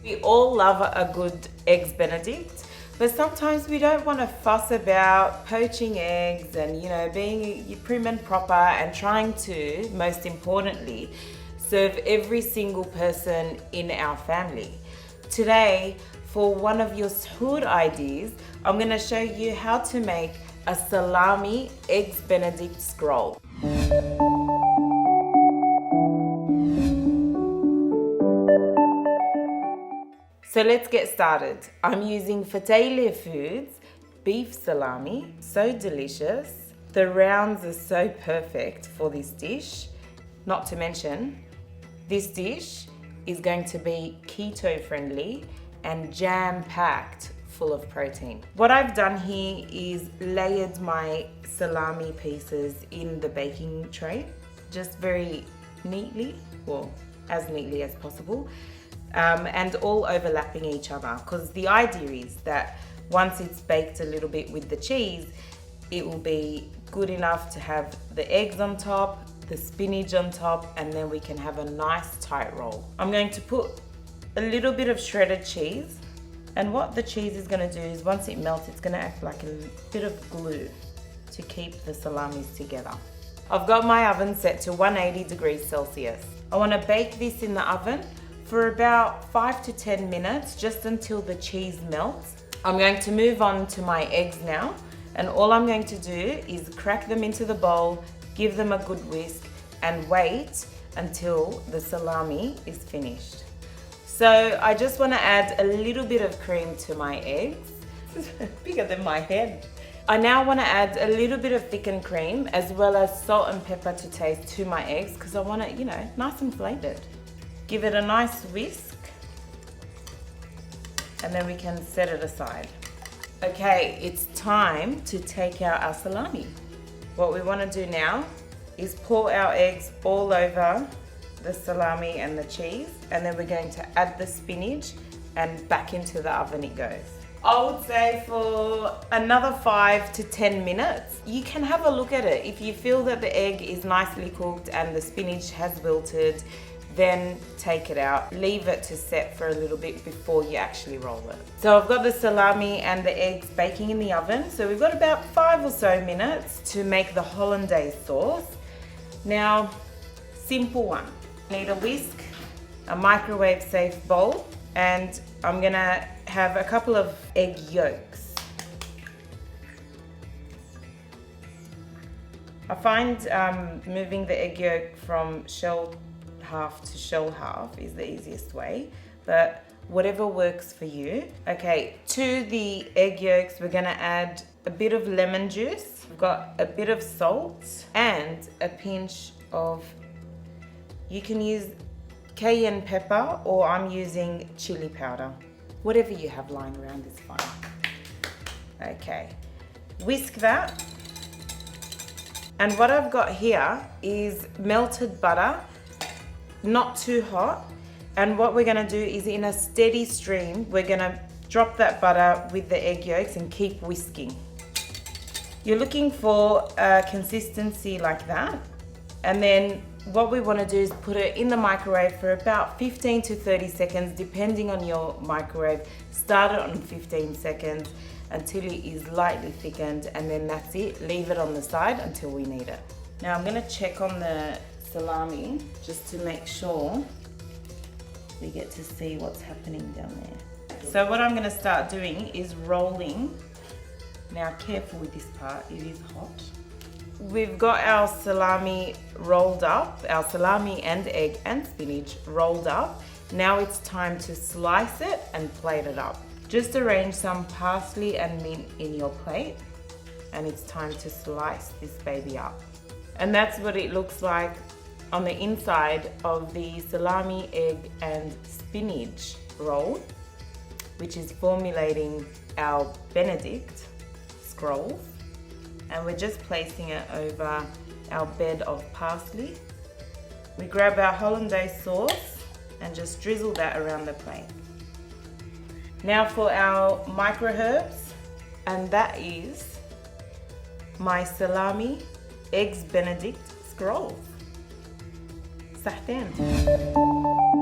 We all love a good eggs Benedict, but sometimes we don't want to fuss about poaching eggs and, being prim and proper and trying to, most importantly, serve every single person in our family. Today, for one of your suhoor ideas, I'm going to show you how to make a salami eggs Benedict scroll. So let's get started. I'm using Fettayleh Foods beef salami, so delicious. The rounds are so perfect for this dish. Not to mention, this dish is going to be keto friendly and jam-packed full of protein. What I've done here is layered my salami pieces in the baking tray, just very neatly, well, as neatly as possible. And all overlapping each other, because the idea is that once it's baked a little bit with the cheese, it will be good enough to have the eggs on top, the spinach on top, and then we can have a nice tight roll. I'm going to put a little bit of shredded cheese, and what the cheese is going to do is once it melts, it's going to act like a bit of glue to keep the salamis together. I've got my oven set to 180 degrees Celsius. I want to bake this in the oven for about 5 to 10 minutes, just until the cheese melts. I'm going to move on to my eggs now, and all I'm going to do is crack them into the bowl, give them a good whisk, and wait until the salami is finished. So I just want to add a little bit of cream to my eggs. This is bigger than my head. I now want to add a little bit of thickened cream as well as salt and pepper to taste to my eggs, because I want it, nice and flavored. Give it a nice whisk, and then we can set it aside. Okay, it's time to take out our salami. What we want to do now is pour our eggs all over the salami and the cheese, and then we're going to add the spinach, and back into the oven it goes. I would say for another 5 to 10 minutes. You can have a look at it. If you feel that the egg is nicely cooked and the spinach has wilted, then take it out, leave it to set for a little bit before you actually roll it. So I've got the salami and the eggs baking in the oven, so we've got about 5 or so minutes to make the hollandaise sauce. Now, simple one. Need a whisk, a microwave safe bowl, and I'm gonna have a couple of egg yolks. I find moving the egg yolk from shell half to shell half is the easiest way, but whatever works for you. Okay, to the egg yolks, we're gonna add a bit of lemon juice. We've got a bit of salt and a pinch of, you can use cayenne pepper, or I'm using chilli powder. Whatever you have lying around is fine. Okay, whisk that. And what I've got here is melted butter, not too hot, and what we're going to do is in a steady stream, we're going to drop that butter with the egg yolks and keep whisking. You're looking for a consistency like that, and then what we want to do is put it in the microwave for about 15 to 30 seconds depending on your microwave. Start it on 15 seconds until it is lightly thickened, and then that's it. Leave it on the side until we need it. Now I'm going to check on the salami just to make sure we get to see what's happening down there. So what I'm going to start doing is rolling. Now careful with this part, it is hot. We've got our salami rolled up, our salami and egg and spinach rolled up. Now it's time to slice it and plate it up. Just arrange some parsley and mint in your plate, and it's time to slice this baby up. And that's what it looks like on the inside of the salami, egg and spinach roll, which is formulating our Benedict scrolls. And we're just placing it over our bed of parsley. We grab our hollandaise sauce and just drizzle that around the plate. Now for our micro herbs, and that is my salami eggs Benedict scrolls. صحتين.